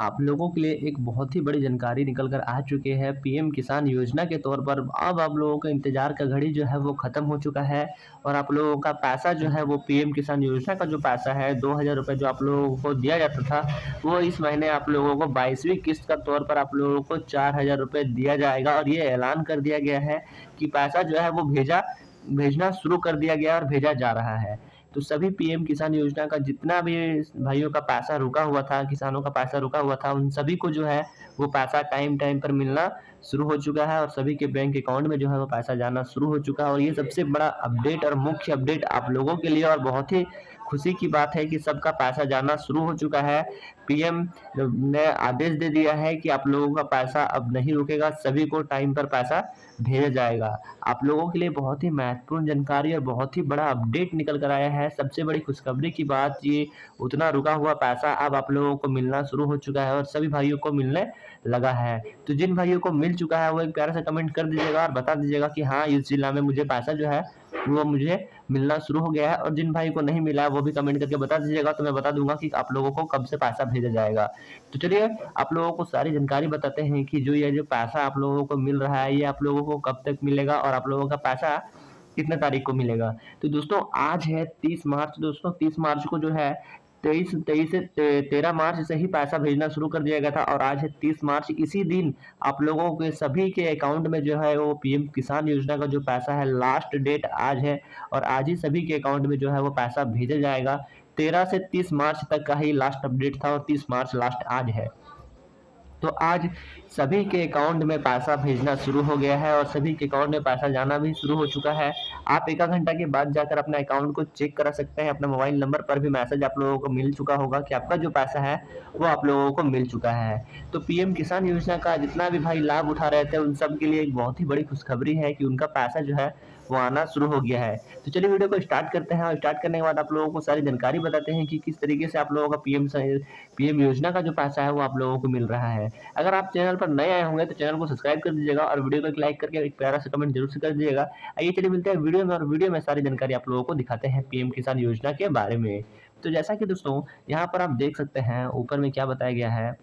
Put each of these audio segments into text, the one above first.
आप लोगों के लिए एक बहुत ही बड़ी जानकारी निकल कर आ चुकी है पीएम किसान योजना के तौर पर। अब आप लोगों का इंतज़ार का घड़ी जो है वो ख़त्म हो चुका है और आप लोगों का पैसा जो है वो पीएम किसान योजना का जो पैसा है 2000 रुपये जो आप लोगों को दिया जाता था, वो इस महीने आप लोगों को 22वीं किस्त का तौर पर आप लोगों को 4000 रुपये दिया जाएगा। और ये ऐलान कर दिया गया है कि पैसा जो है वो भेजना शुरू कर दिया गया और भेजा जा रहा है। तो सभी पीएम किसान योजना का जितना भी भाइयों का पैसा रुका हुआ था, किसानों का पैसा रुका हुआ था, उन सभी को जो है वो पैसा टाइम टाइम पर मिलना शुरू हो चुका है और सभी के बैंक अकाउंट में जो है वो पैसा जाना शुरू हो चुका है। और ये सबसे बड़ा अपडेट और मुख्य अपडेट आप लोगों के लिए और बहुत ही खुशी की बात है कि सबका पैसा जाना शुरू हो चुका है। पीएम ने आदेश दे दिया है कि आप लोगों का पैसा अब नहीं रुकेगा, सभी को टाइम पर पैसा भेजा जाएगा। आप लोगों के लिए बहुत ही महत्वपूर्ण जानकारी और बहुत ही बड़ा अपडेट निकल कर आया है। सबसे बड़ी खुशखबरी की बात ये, उतना रुका हुआ पैसा अब आप लोगों को मिलना शुरू हो चुका है और सभी भाइयों को मिलने लगा है। तो जिन भाइयों को मिल चुका है वो एक प्यारा सा कमेंट कर दीजिएगा और बता दीजिएगा कि हाँ, इस जिला में मुझे पैसा जो है वो मुझे मिलना शुरू हो गया है। और जिन भाई को नहीं मिला है वो भी कमेंट करके बता दीजिएगा, तो मैं बता दूंगा कि आप लोगों को कब से पैसा भेजा जाएगा। तो चलिए आप लोगों को सारी जानकारी बताते हैं कि जो ये जो पैसा आप लोगों को मिल रहा है, ये आप लोगों को कब तक मिलेगा और आप लोगों का पैसा कितने तारीख को मिलेगा। तो दोस्तों आज है 30 मार्च। दोस्तों 30 मार्च को जो है 23 से 13 मार्च से ही पैसा भेजना शुरू कर दिया गया था और आज है 30 मार्च। इसी दिन आप लोगों के सभी के अकाउंट में जो है वो पीएम किसान योजना का जो पैसा है, लास्ट डेट आज है और आज ही सभी के अकाउंट में जो है वो पैसा भेजा जाएगा। 13 से 30 मार्च तक का ही लास्ट अपडेट था और 30 मार्च लास्ट आज है। तो आज सभी के अकाउंट में पैसा भेजना शुरू हो गया है और सभी के अकाउंट में पैसा जाना भी शुरू हो चुका है। आप एक आध घंटा के बाद जाकर अपने अकाउंट को चेक करा सकते हैं। अपने मोबाइल नंबर पर भी मैसेज आप लोगों को मिल चुका होगा कि आपका जो पैसा है वो आप लोगों को मिल चुका है। तो पीएम किसान योजना का जितना भी भाई लाभ उठा रहे थे उन सब के लिए एक बहुत ही बड़ी खुशखबरी है कि उनका पैसा जो है वो आना शुरू हो गया है। तो चलिए वीडियो को स्टार्ट करते हैं और स्टार्ट करने के बाद आप लोगों को सारी जानकारी बताते हैं कि किस तरीके से आप लोगों का पीएम योजना का जो पैसा है वो आप लोगों को मिल रहा है। अगर आप चैनल पर नए आए होंगे तो चैनल को सब्सक्राइब कर दीजिएगा और वीडियो को एक लाइक करके एक प्यारा सा कमेंट जरूर से कर दीजिएगा। आइए चलिए मिलते हैं वीडियो में और वीडियो में सारी जानकारी आप लोगों को दिखाते हैं पीएम किसान योजना के बारे में। तो जैसा कि दोस्तों यहाँ पर आप देख सकते हैं ऊपर में क्या बताया गया है,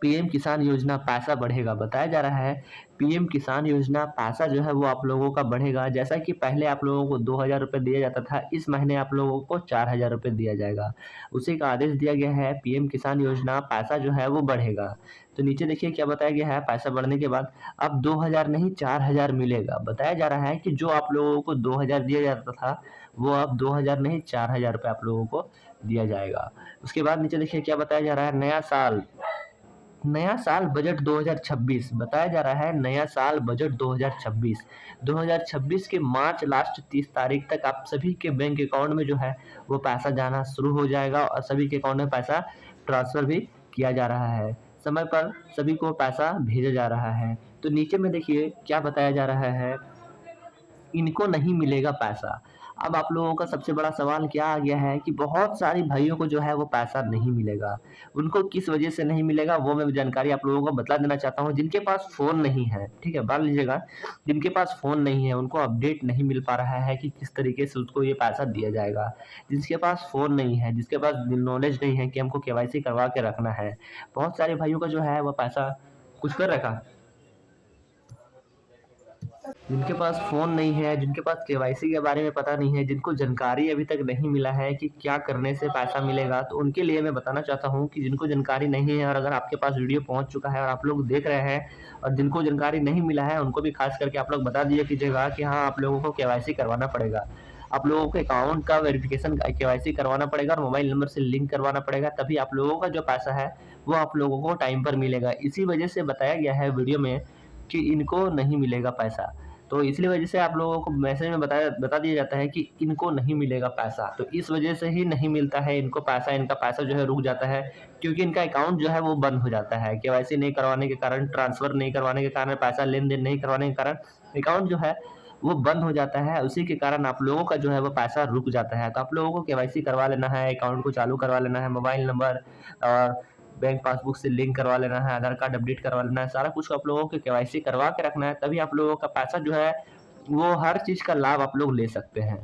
पीएम किसान योजना पैसा बढ़ेगा। बताया जा रहा है पीएम किसान योजना पैसा जो है वो आप लोगों का बढ़ेगा। जैसा कि पहले आप लोगों को 2000 रुपये दिया जाता था, इस महीने आप लोगों को 4000 रुपये दिया जाएगा। उसी का आदेश दिया गया है, पीएम किसान योजना पैसा जो है वो बढ़ेगा। तो नीचे देखिए क्या बताया गया है, पैसा बढ़ने के बाद अब 2000 नहीं 4000 मिलेगा। बताया जा रहा है कि जो आप लोगों को 2000 दिया जाता था वो अब 2000 नहीं 4000 रुपये आप लोगों को दिया जाएगा। उसके बाद नीचे देखिए क्या बताया जा रहा है, नया साल बजट 2026। बताया जा रहा है नया साल बजट 2026। 2026 के मार्च लास्ट 30 तारीख तक आप सभी के बैंक अकाउंट में जो है वो पैसा जाना शुरू हो जाएगा और सभी के अकाउंट में पैसा ट्रांसफर भी किया जा रहा है। समय पर सभी को पैसा भेजा जा रहा है। तो नीचे में देखिए क्या बताया जा रहा है, इनको नहीं मिलेगा पैसा। अब आप लोगों का सबसे बड़ा सवाल क्या आ गया है कि बहुत सारे भाइयों को जो है वो पैसा नहीं मिलेगा। उनको किस वजह से नहीं मिलेगा वो मैं जानकारी आप लोगों को बता देना चाहता हूँ। जिनके पास फ़ोन नहीं है, ठीक है, मान लीजिएगा जिनके पास फ़ोन नहीं है उनको अपडेट नहीं मिल पा रहा है कि किस तरीके से उसको ये पैसा दिया जाएगा। जिसके पास फ़ोन नहीं है, जिसके पास नॉलेज नहीं है कि हमको केवाईसी करवा के रखना है, बहुत सारे भाइयों का जो है वो पैसा कुछ कर रखा। जिनके पास फ़ोन नहीं है, जिनके पास केवाईसी के बारे में पता नहीं है, जिनको जानकारी अभी तक नहीं मिला है कि क्या करने से पैसा मिलेगा, तो उनके लिए मैं बताना चाहता हूँ कि जिनको जानकारी नहीं है और अगर आपके पास वीडियो पहुँच चुका है और आप लोग देख रहे हैं और जिनको जानकारी नहीं मिला है, उनको भी खास करके आप लोग बता दिया कीजिएगा कि हाँ, आप लोगों को केवाईसी करवाना पड़ेगा। आप लोगों के अकाउंट का वेरिफिकेशन केवाईसी करवाना पड़ेगा और मोबाइल नंबर से लिंक करवाना पड़ेगा, तभी आप लोगों का जो पैसा है वो आप लोगों को टाइम पर मिलेगा। इसी वजह से बताया गया है वीडियो में कि इनको नहीं मिलेगा पैसा। तो इसलिए वजह से आप लोगों को मैसेज में बता दिया जाता है कि इनको नहीं मिलेगा पैसा। तो इस वजह से ही नहीं मिलता है इनको पैसा, इनका पैसा जो है रुक जाता है क्योंकि इनका अकाउंट जो है वो बंद हो जाता है। केवाईसी नहीं करवाने के कारण, ट्रांसफ़र नहीं करवाने के कारण, पैसा लेन-देन नहीं करवाने के कारण अकाउंट जो है वो बंद हो जाता है। उसी के कारण आप लोगों का जो है वो पैसा रुक जाता है। तो आप लोगों को केवाईसी करवा लेना है, अकाउंट को चालू करवा लेना है, मोबाइल नंबर और बैंक पासबुक से लिंक करवा लेना है, आधार कार्ड अपडेट करवा लेना है, सारा कुछ आप लोगों को केवाईसी करवा के रखना है, तभी आप लोगों का पैसा जो है वो हर चीज़ का लाभ आप लोग ले सकते हैं।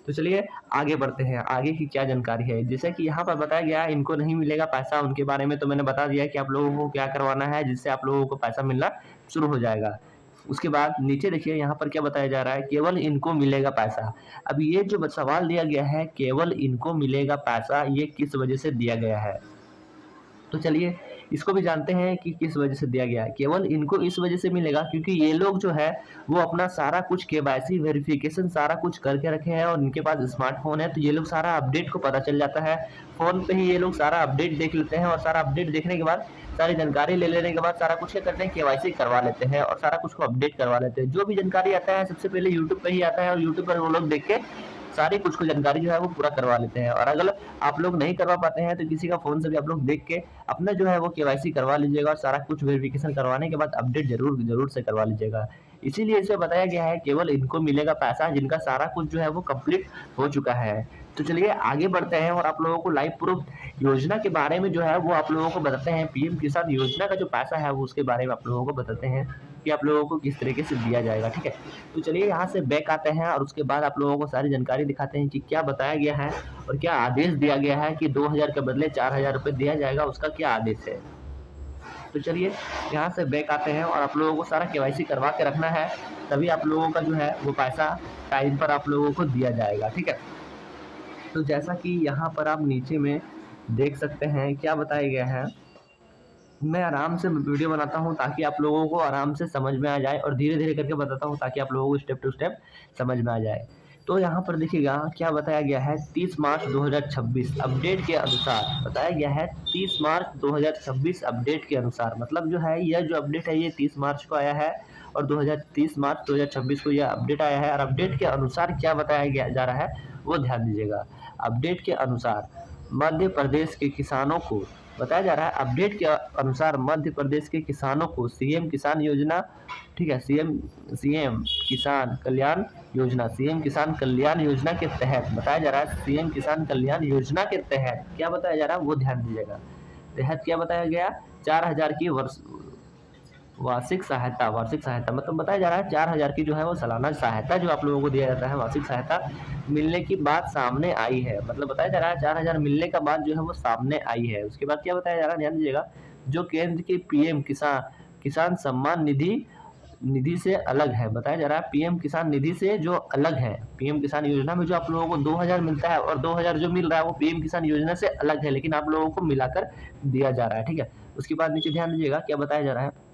तो चलिए आगे बढ़ते हैं, आगे की क्या जानकारी है। जैसे कि यहाँ पर बताया गया है इनको नहीं मिलेगा पैसा, उनके बारे में तो मैंने बता दिया कि आप लोगों को क्या करवाना है जिससे आप लोगों को पैसा मिलना शुरू हो जाएगा। उसके बाद नीचे देखिए यहाँ पर क्या बताया जा रहा है, केवल इनको मिलेगा पैसा। अब ये जो सवाल दिया गया है केवल इनको मिलेगा पैसा, ये किस वजह से दिया गया है? तो चलिए इसको भी जानते हैं कि किस वजह से दिया गया है। केवल इनको इस वजह से मिलेगा क्योंकि ये लोग जो है वो अपना सारा कुछ केवाईसी वेरिफिकेशन सारा कुछ करके रखे हैं और इनके पास स्मार्टफोन है, तो ये लोग सारा अपडेट को पता चल जाता है। फ़ोन पे ही ये लोग सारा अपडेट देख लेते हैं और सारा अपडेट देखने के बाद सारी जानकारी ले लेने के बाद सारा कुछ क्या करते हैं, केवाईसी करवा लेते हैं और सारा कुछ को अपडेट करवा लेते हैं। जो भी जानकारी आता है सबसे पहले यूट्यूब पे ही आता है और यूट्यूब पर वो लोग देख के सारी कुछ को जानकारी जो है वो पूरा करवा लेते हैं। और अगर आप लोग नहीं करवा पाते हैं तो किसी का फ़ोन से भी आप लोग देख के अपना जो है वो केवाईसी करवा लीजिएगा और सारा कुछ वेरिफिकेशन करवाने के बाद अपडेट ज़रूर से करवा लीजिएगा। इसीलिए इसे बताया गया है केवल इनको मिलेगा पैसा जिनका सारा कुछ जो है वो कंप्लीट हो चुका है। तो चलिए आगे बढ़ते हैं और आप लोगों को लाइव प्रूफ योजना के बारे में जो है वो आप लोगों को बताते हैं। पीएम किसान योजना का जो पैसा है वो उसके बारे में आप लोगों को बताते हैं कि आप लोगों को किस तरीके से दिया जाएगा, ठीक है। तो चलिए यहाँ से बैक आते हैं और उसके बाद आप लोगों को सारी जानकारी दिखाते हैं कि क्या बताया गया है और क्या आदेश दिया गया है कि 2000 के बदले 4000 रुपये दिया जाएगा, उसका क्या आदेश है। तो चलिए यहाँ से बैक आते हैं और आप लोगों को सारा केवाईसी करवा के रखना है, तभी आप लोगों का जो है वो पैसा टाइम पर आप लोगों को दिया जाएगा, ठीक है। तो जैसा कि यहाँ पर आप नीचे में देख सकते हैं क्या बताया गया है। मैं आराम से वीडियो बनाता हूँ ताकि आप लोगों को आराम से समझ में आ जाए और धीरे-धीरे करके बताता हूँ ताकि आप लोगों को स्टेप टू स्टेप समझ में आ जाए। तो यहाँ पर देखिएगा क्या बताया गया है 30 मार्च 2026 अपडेट के अनुसार बताया गया है 30 मार्च 2026 अपडेट के अनुसार, मतलब जो है यह जो अपडेट है ये 30 मार्च को आया है और 30 मार्च 2026 को यह अपडेट आया है। और अपडेट के अनुसार क्या बताया गया जा रहा है वो ध्यान दीजिएगा। अपडेट के अनुसार मध्य प्रदेश के किसानों को बताया जा रहा है, अपडेट के अनुसार मध्य प्रदेश के किसानों को सीएम किसान योजना, ठीक है, सीएम किसान कल्याण योजना, सीएम किसान कल्याण योजना के तहत बताया जा रहा है, सीएम किसान कल्याण योजना के तहत क्या बताया जा रहा है वो ध्यान दीजिएगा। तहत क्या बताया गया, 4000 की वार्षिक सहायता मतलब बताया जा रहा है 4000 की जो है वो सालाना सहायता जो आप लोगों को दिया जाता है, वार्षिक सहायता मिलने की बात सामने आई है। मतलब बताया जा रहा है 4000 मिलने का बात जो है वो सामने आई है। उसके बाद क्या बताया जा रहा है ध्यान दीजिएगा, जो केंद्र की पीएम किसान सम्मान निधि से अलग है। बताया जा रहा है पीएम किसान निधि से जो अलग है, पीएम किसान योजना में जो आप लोगों को 2000 मिलता है और 2000 जो मिल रहा है वो पीएम किसान योजना से अलग है, लेकिन आप लोगों को मिलाकर दिया जा रहा है, ठीक है। उसके बाद नीचे ध्यान दीजिएगा क्या बताया जा रहा है,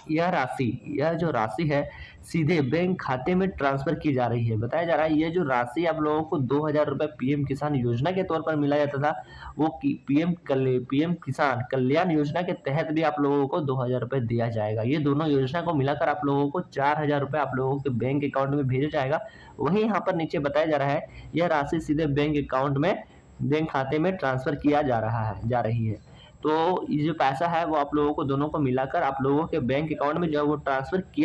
यह जो राशि है सीधे बैंक खाते में ट्रांसफर की जा रही है। बताया जा रहा है ये जो राशि आप लोगों को 2000 रुपये पीएम किसान योजना के तौर पर मिला जाता था, वो पीएम किसान कल्याण योजना के तहत भी आप लोगों को 2000 रुपये दिया जाएगा। ये दोनों योजना को मिलाकर आप लोगों को 4000 रुपये आप लोगों के बैंक अकाउंट में भेजा जाएगा। वहीं यहाँ पर नीचे बताया जा रहा है यह राशि सीधे बैंक खाते में ट्रांसफर किया जा रही है। तो ये जो पैसा है वो आप लोगों को दोनों को मिलाकर आप लोगों के बैंक अकाउंट में जो है वो ट्रांसफर की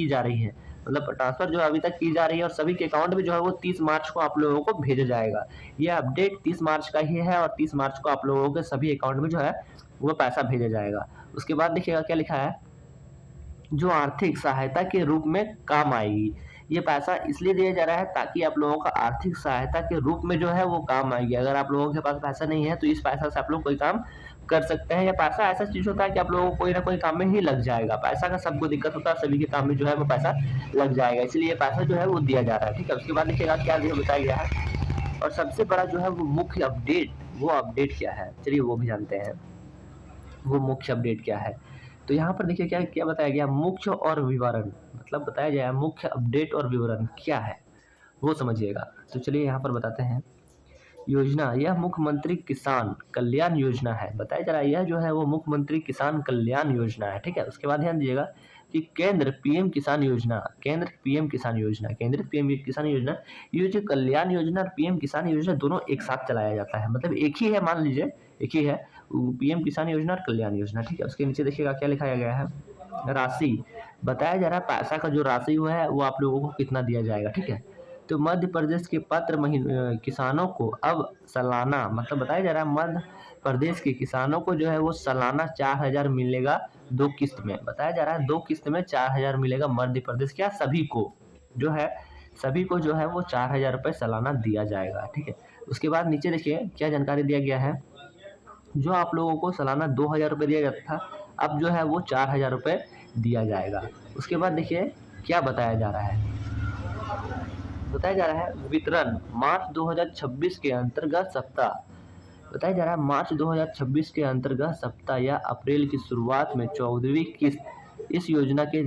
जा रही है। मतलब ट्रांसफर जो अभी तक की जा रही है और सभी के अकाउंट में जो है वो 30 मार्च को आप लोगों को भेजा जाएगा। ये अपडेट 30 मार्च का ही है और 30 मार्च को आप लोगों के सभी अकाउंट में जो है वो पैसा भेजा जाएगा। उसके बाद देखिएगा क्या लिखा है, जो आर्थिक सहायता के रूप में काम आएगी। ये पैसा इसलिए दिया जा रहा है ताकि आप लोगों का आर्थिक सहायता के रूप में जो है वो काम आएगी। अगर आप लोगों के पास पैसा नहीं है तो इस पैसा से आप लोग कोई काम कर सकते हैं। या पैसा ऐसा चीज़ होता है कि आप लोगों को कोई ना कोई काम में ही लग जाएगा। पैसा का सबको दिक्कत होता है, सभी के काम में जो है वो पैसा लग जाएगा, इसलिए ये पैसा जो है वो दिया जा रहा है, ठीक है। उसके बाद देखिएगा क्या बताया गया है और सबसे बड़ा जो है वो मुख्य अपडेट, वो अपडेट क्या है चलिए वो भी जानते हैं। वो मुख्य अपडेट क्या है, तो यहाँ पर देखिए क्या क्या बताया गया, मुख्य और विवरण, मतलब बताया गया है मुख्य अपडेट और विवरण क्या है वो समझिएगा। तो चलिए यहाँ पर बताते हैं। योजना, यह मुख्यमंत्री किसान कल्याण योजना है। बताया जा रहा है यह जो है वो मुख्यमंत्री किसान कल्याण योजना है, ठीक है। उसके बाद ध्यान दीजिएगा कि केंद्र पीएम किसान योजना, ये जो कल्याण योजना और पीएम किसान योजना दोनों एक साथ चलाया जाता है, मतलब एक ही है, मान लीजिए एक ही है पीएम किसान योजना और कल्याण योजना, ठीक है। उसके नीचे देखिएगा क्या लिखाया गया है, राशि बताया जा रहा है पैसा का जो राशि हुआ है वो आप लोगों को कितना दिया जाएगा, ठीक है। तो मध्य प्रदेश के किसानों को अब सालाना, मतलब बताया जा रहा है मध्य प्रदेश के किसानों को जो है वो सालाना 4000 मिलेगा 2 किस्त में। बताया जा रहा है 2 किस्त में 4000 मिलेगा मध्य प्रदेश क्या सभी को जो है सभी को जो है वो 4,000 रुपये सालाना दिया जाएगा, ठीक है। उसके बाद नीचे देखिए क्या जानकारी दिया गया है, जो आप लोगों को सालाना 2,000 रुपये दिया जाता था, अब जो है वो 4,000 रुपये दिया जाएगा। उसके बाद देखिए क्या बताया जा रहा है, वितरण मार्च 2026 के अंतर्गत सप्ताह, बताया जा रहा है मार्च 2026 के अंतर्गत सप्ताह या अप्रैल की शुरुआत में 14वीं किस्त इस योजना की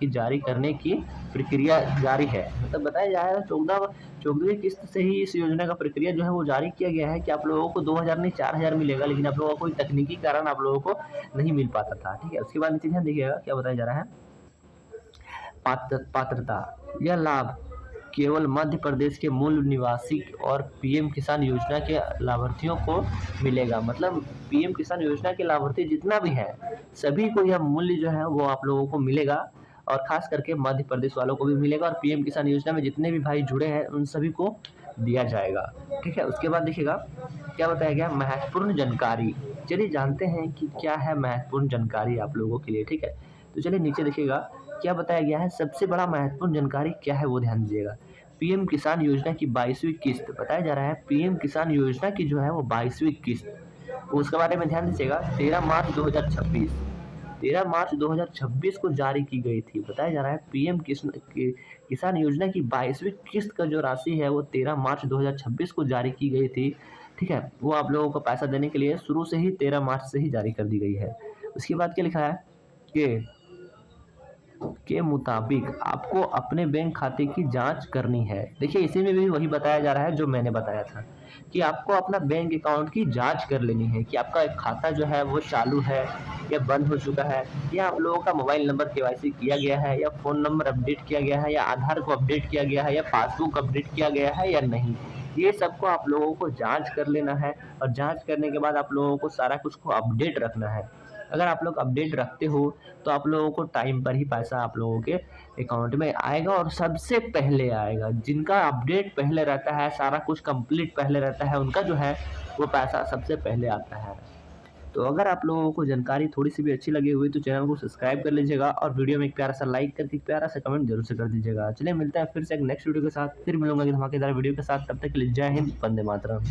जारी करने की प्रक्रिया जारी है। मतलब बताया जा रहा है 14वीं किस्त से ही इस योजना का प्रक्रिया जो है वो जारी किया गया है कि आप लोगों को 2,000 नहीं 4,000 मिलेगा, लेकिन आप लोगों को कोई तकनीकी कारण आप लोगों को नहीं मिल पाता था, ठीक है। उसके बाद नीचे ध्यान देखिएगा क्या बताया जा रहा है, पात्रता, यह लाभ केवल मध्य प्रदेश के मूल निवासी और पीएम किसान योजना के लाभार्थियों को मिलेगा। मतलब पीएम किसान योजना के लाभार्थी जितना भी है सभी को यह मूल्य जो है वो आप लोगों को मिलेगा, और खास करके मध्य प्रदेश वालों को भी मिलेगा, और पीएम किसान योजना में जितने भी भाई जुड़े हैं उन सभी को दिया जाएगा, ठीक है। उसके बाद देखिएगा क्या बताया गया, महत्वपूर्ण जानकारी। चलिए जानते हैं कि क्या है महत्वपूर्ण जानकारी आप लोगों के लिए, ठीक है। तो चलिए नीचे देखिएगा क्या बताया गया है, सबसे बड़ा महत्वपूर्ण जानकारी क्या है वो ध्यान दीजिएगा। पीएम किसान योजना की 22वीं किस्त, बताया जा रहा है पीएम किसान योजना की जो है वो 22वीं किस्त, तो उसके बारे में ध्यान दीजिएगा। 13 मार्च 2026 को जारी की गई थी। बताया जा रहा है पीएम किसान योजना की 22वीं किस्त का जो राशि है वो 13 मार्च 2026 को जारी की गई थी, ठीक है। वो आप लोगों को पैसा देने के लिए शुरू से ही 13 मार्च से ही जारी कर दी गई है। उसके बाद क्या लिखा है के मुताबिक आपको अपने बैंक खाते की जांच करनी है। देखिए इसी में भी वही बताया जा रहा है जो मैंने बताया था कि आपको अपना बैंक अकाउंट की जांच कर लेनी है कि आपका खाता जो है वो चालू है या बंद हो चुका है, या आप लोगों का मोबाइल नंबर केवाईसी किया गया है, या फ़ोन नंबर अपडेट किया गया है, या आधार को अपडेट किया गया है, या पासबुक अपडेट किया गया है या नहीं। ये सबको आप लोगों को जांच कर लेना है, और जांच करने के बाद आप लोगों को सारा कुछ को अपडेट रखना है। अगर आप लोग अपडेट रखते हो तो आप लोगों को टाइम पर ही पैसा आप लोगों के अकाउंट में आएगा, और सबसे पहले आएगा। जिनका अपडेट पहले रहता है, सारा कुछ कंप्लीट पहले रहता है, उनका जो है वो पैसा सबसे पहले आता है। तो अगर आप लोगों को जानकारी थोड़ी सी भी अच्छी लगी हुई तो चैनल को सब्सक्राइब कर लीजिएगा, और वीडियो में एक प्यारा सा लाइक करके प्यारा सा कमेंट जरूर से कर दीजिएगा। चलिए मिलते हैं फिर से एक नेक्स्ट वीडियो के साथ, फिर मिलूंगा एक धमाकेदार वीडियो के साथ। तब तक के लिए जय हिंद, वंदे मातरम।